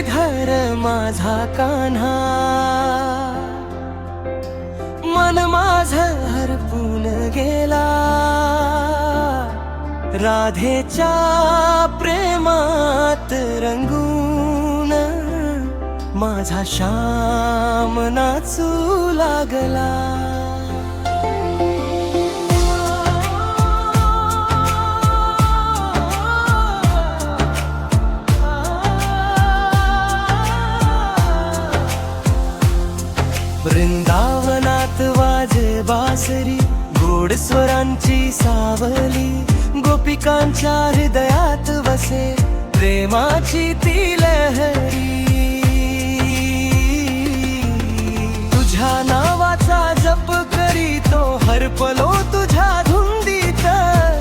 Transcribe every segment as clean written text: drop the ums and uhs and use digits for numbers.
मुरलीधर माझा कान्हा, मन माझं हरपून गेला राधेच्या प्रेमात रंगून, माझा श्याम नाचू लागला। वृंदावनात वाजे बासरी, गोड स्वरांची सावली, गोपिकांच्या हृदयात वसे प्रेमाची ती लहरी। तुझ्या नावाचा जप करीतो हरपलो तुझ्या धुंदीत,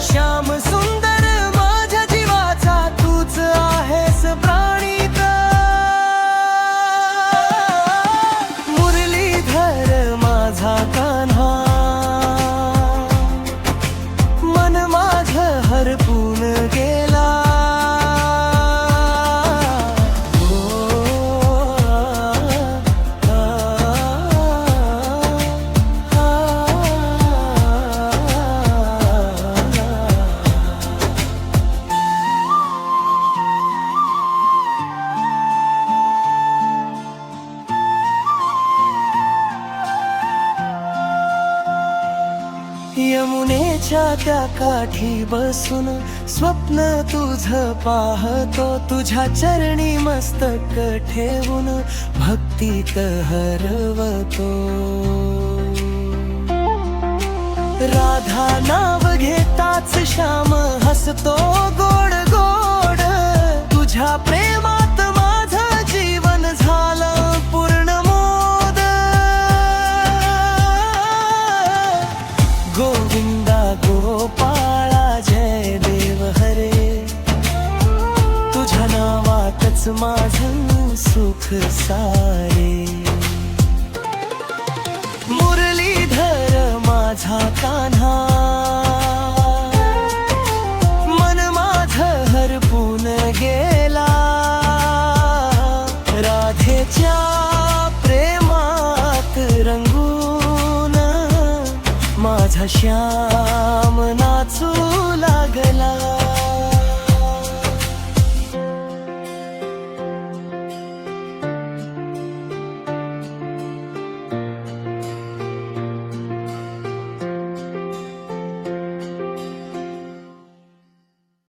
श्याम सुंदर माझ्या जीवाचा तूच आहेस प्राणीत। मुरलीधर माझा कान्हा, मन माझं हरपून गेला। यमुनेच्या त्या काठी बसून स्वप्न तुझं पाहतो, तुझ्या चरणी मस्तक ठेवून भक्तीत हरवतो। राधा नाव घेताच श्याम हसतो गोड गोड, तुझ्या प्रेमात माझं जीवन झालं पूर्ण मोद। गोविंदा गोपाळा जय देव हरे, तुझ्या नावातच माझं सुख सारे। मुरलीधर माझा कान्हा, मन माझं हरपून गेला राधेच्या प्रेमात रंगून, माझा श्याम नाचू